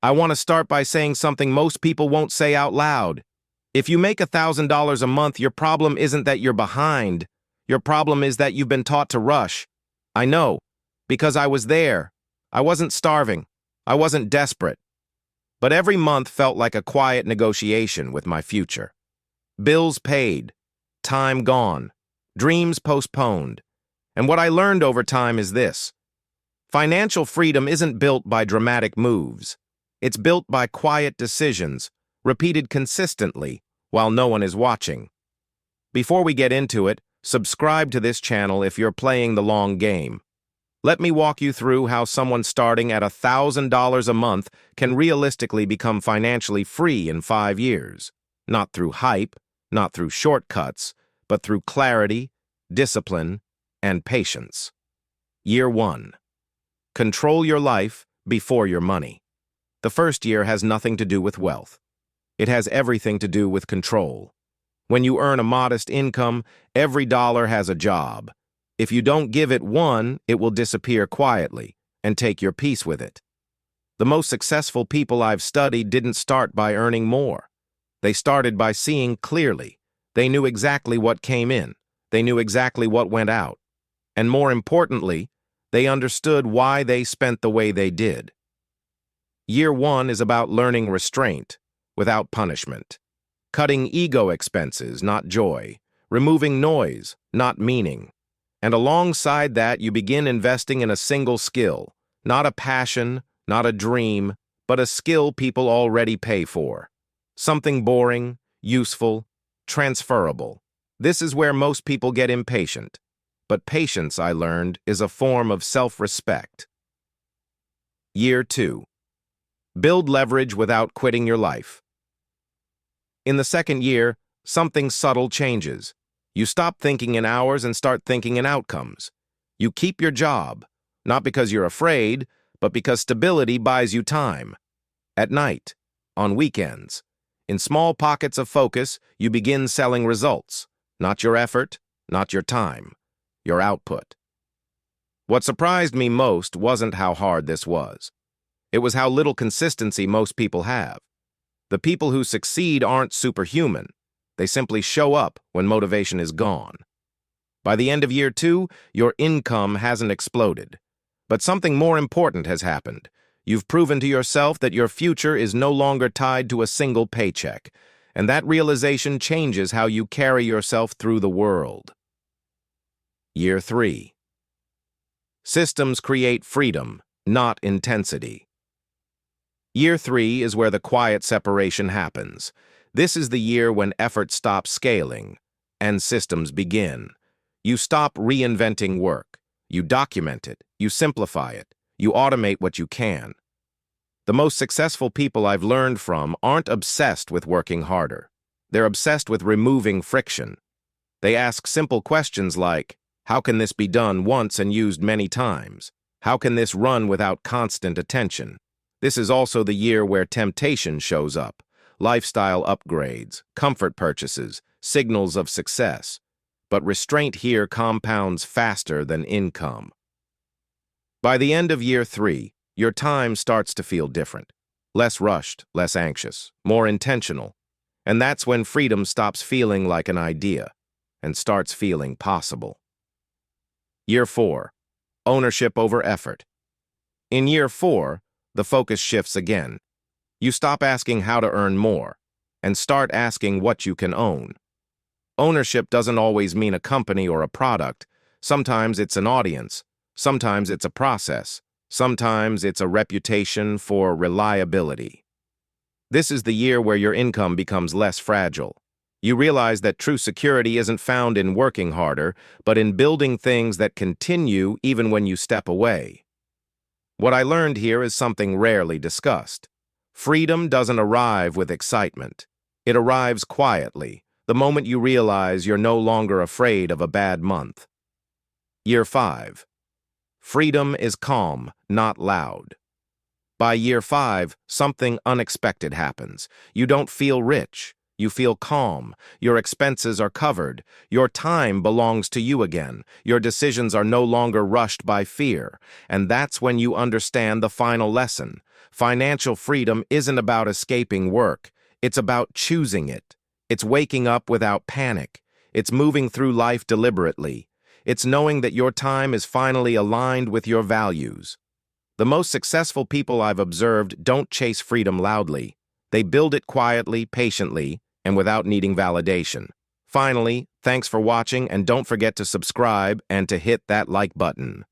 I want to start by saying something most people won't say out loud. If you make $1,000 a month, your problem isn't that you're behind. Your problem is that you've been taught to rush. I know, because I was there. I wasn't starving. I wasn't desperate. But every month felt like a quiet negotiation with my future. Bills paid, time gone, dreams postponed. And what I learned over time is this: financial freedom isn't built by dramatic moves. It's built by quiet decisions, repeated consistently, while no one is watching. Before we get into it, subscribe to this channel if you're playing the long game. Let me walk you through how someone starting at $1,000 a month can realistically become financially free in 5 years. Not through hype, not through shortcuts, but through clarity, discipline, and patience. Year 1. Control your life before your money. The first year has nothing to do with wealth. It has everything to do with control. When you earn a modest income, every dollar has a job. If you don't give it one, it will disappear quietly and take your peace with it. The most successful people I've studied didn't start by earning more. They started by seeing clearly. They knew exactly what came in. They knew exactly what went out. And more importantly, they understood why they spent the way they did. Year 1 is about learning restraint without punishment, cutting ego expenses, not joy, removing noise, not meaning. And alongside that, you begin investing in a single skill, not a passion, not a dream, but a skill people already pay for. Something boring, useful, transferable. This is where most people get impatient. But patience, I learned, is a form of self-respect. Year 2. Build leverage without quitting your life. In the second year, something subtle changes. You stop thinking in hours and start thinking in outcomes. You keep your job, not because you're afraid, but because stability buys you time. At night, on weekends, in small pockets of focus, you begin selling results, not your effort, not your time, your output. What surprised me most wasn't how hard this was. It was how little consistency most people have. The people who succeed aren't superhuman. They simply show up when motivation is gone. By the end of year 2, your income hasn't exploded. But something more important has happened. You've proven to yourself that your future is no longer tied to a single paycheck, and that realization changes how you carry yourself through the world. Year 3. Systems create freedom, not intensity. Year 3 is where the quiet separation happens. This is the year when effort stops scaling and systems begin. You stop reinventing work. You document it. You simplify it. You automate what you can. The most successful people I've learned from aren't obsessed with working harder. They're obsessed with removing friction. They ask simple questions like, how can this be done once and used many times? How can this run without constant attention? This is also the year where temptation shows up. Lifestyle upgrades, comfort purchases, signals of success. But restraint here compounds faster than income. By the end of year 3, your time starts to feel different. Less rushed, less anxious, more intentional. And that's when freedom stops feeling like an idea and starts feeling possible. Year 4. Ownership over effort. In year 4, the focus shifts again. You stop asking how to earn more and start asking what you can own. Ownership doesn't always mean a company or a product. Sometimes it's an audience. Sometimes it's a process. Sometimes it's a reputation for reliability. This is the year where your income becomes less fragile. You realize that true security isn't found in working harder, but in building things that continue even when you step away. What I learned here is something rarely discussed. Freedom doesn't arrive with excitement. It arrives quietly, the moment you realize you're no longer afraid of a bad month. Year 5. Freedom is calm, not loud. By year 5, something unexpected happens. You don't feel rich. You feel calm. Your expenses are covered. Your time belongs to you again. Your decisions are no longer rushed by fear. And that's when you understand the final lesson. Financial freedom isn't about escaping work. It's about choosing it. It's waking up without panic. It's moving through life deliberately. It's knowing that your time is finally aligned with your values. The most successful people I've observed don't chase freedom loudly. They build it quietly, patiently, and without needing validation. Finally, thanks for watching, and don't forget to subscribe and to hit that like button.